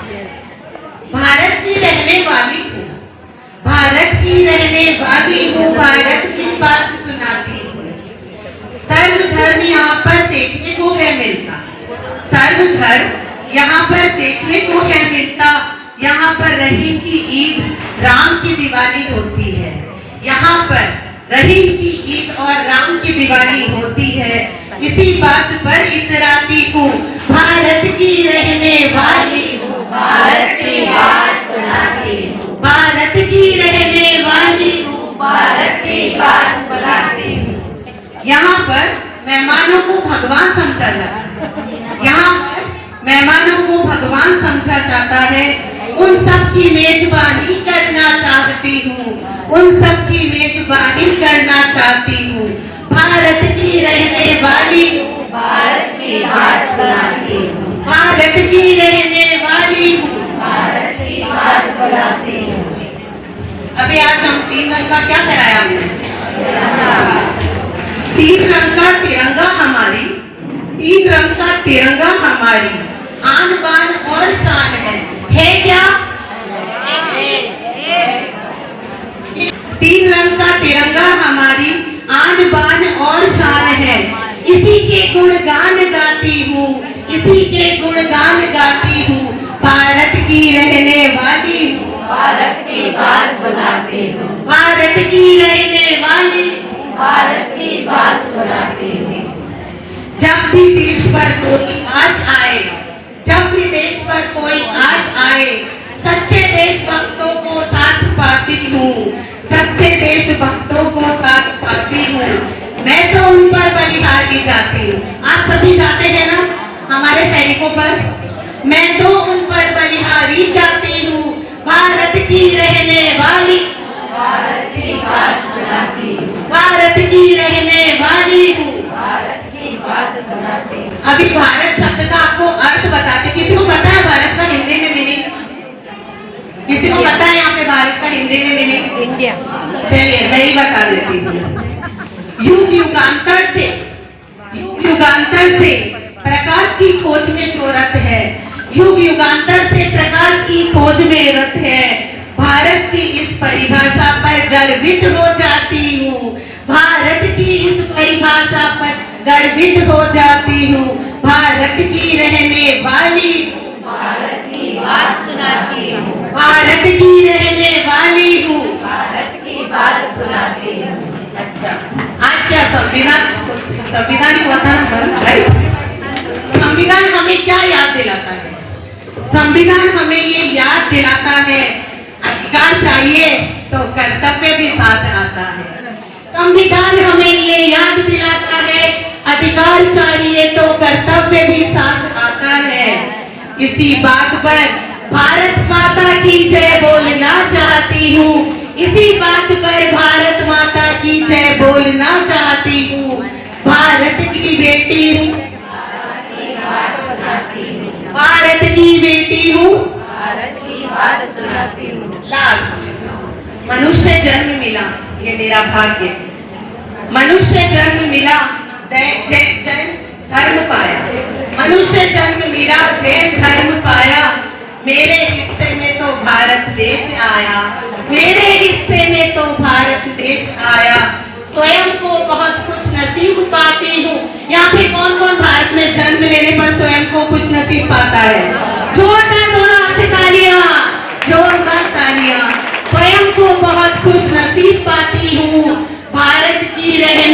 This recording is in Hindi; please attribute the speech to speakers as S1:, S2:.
S1: भारत की रहने वाली हूँ, भारत की रहने वाली हूँ, भारत की बात सुनाती हूँ। सर्वधर्म यहाँ पर देखने को है मिलता, सर्वधर्म यहाँ पर देखने को है मिलता। यहाँ पर रहीम की ईद, राम की दिवाली होती है। यहाँ पर रहीम की ईद और राम की दिवाली होती है। इसी बात पर इतराती हूँ, भारत की रहने वाली हूँ,
S2: भारत की बात सुनाती हूँ,
S1: भारत की रहने वाली हूँ,
S2: भारत की बात सुनाती हूँ।
S1: यहाँ पर मेहमानों को भगवान समझा जाता है, यहाँ पर मेहमानों को भगवान समझा जाता है। उन सब की मेजबानी करना चाहती हूँ, उन सब की मेजबानी करना चाहती हूँ। भारत की रहने वाली हूँ,
S2: भारत की बात सुनाती हूँ,
S1: भारत की रहने वाली हूँ,
S2: भारत की बात सुनाती हूँ।
S1: अभी आज हम 3 रंग का क्या कराया हमने? 3 रंग का तिरंगा हमारी, 3 रंग का तिरंगा हमारी आन बान और शान है क्या? 3 रंग का तिरंगा हमारी आन बान और शान है। इसी के गुणगान गाती हूँ, इसी के गुणगान गाती हूँ। भारत की रहने वाली हूँ,
S2: भारत की बात सुनाती हूँ,
S1: भारत की रहने वाली हूँ,
S2: भारत की बात सुनाती हूँ।
S1: जब भी देश पर कोई आज आए, जब भी देश पर कोई आज आए, सच्चे देशभक्तों को साथ पाती हूँ, सच्चे देशभक्तों को साथ पाती हूँ। मैं तो उन पर बलिहारी जाती हूँ। आप सभी जाते हैं ना हमारे सैनिकों पर? मैं तो उन पर बलिहारी जाती हूँ। भारत की रहने वाली,
S2: भारत की बात सुनाती हूँ,
S1: भारत की रहने वाली हूँ,
S2: भारत की बात सुनाती हूँ।
S1: अभी भारत शब्द का आपको अर्थ बताते। किसी को पता है भारत का हिंदी में मीनिंग? किसी को पता है यहाँ पे भारत का हिंदी में मीनिंग?
S2: इंडिया।
S1: चलिए मैं ही बता देती हूँ। युग युगांतर से, युग युगांतर से प्रकाश की खोज में जो रथ है, युग युगांतर से प्रकाश की खोज में रथ है। भारत की इस परिभाषा पर गर्वित हो जाती हूँ, भारत की इस परिभाषा पर गर्वित हो जाती हूँ। भारत की रहने वाली,
S2: भारत की बात सुनाती हूँ,
S1: भारत की रहने वाली हूँ,
S2: भारत की बात सुनाती हूँ।
S1: अच्छा, आज क्या संविधान, संविधान हुआ था ना, राइट? संविधान हमें क्या याद दिलाता है? संविधान हमें ये याद दिलाता है, अधिकार चाहिए तो कर्तव्य भी साथ आता है। संविधान हमें ये याद दिलाता है, अधिकार चाहिए तो कर्तव्य भी साथ आता है। इसी बात पर भारत माता की जय बोलना चाहती हूँ, इसी बात पर भारत माता की जय बोलना चाहती हूँ। भारत की बेटी हूँ, भारत की बेटी हूँ,
S2: भारत की बात सुनाती हूँ।
S1: लास्ट, मनुष्य जन्म मिला ये मेरा भाग्य, मनुष्य जन्म मिला जैन धर्म पाया, मनुष्य जन्म मिला जैन धर्म पाया। मेरे हिस्से में तो भारत देश आया, मेरे हिस्से में तो भारत देश आया। स्वयं को बहुत खुश नसीब पाती हूँ। यहाँ पे कौन कौन भारत में जन्म लेने पर स्वयं को खुश नसीब पाता है? जोरदार दोनों हाथ से तालियां, जोरदार तालियां। स्वयं को बहुत खुश नसीब पाती हूँ, भारत की रहने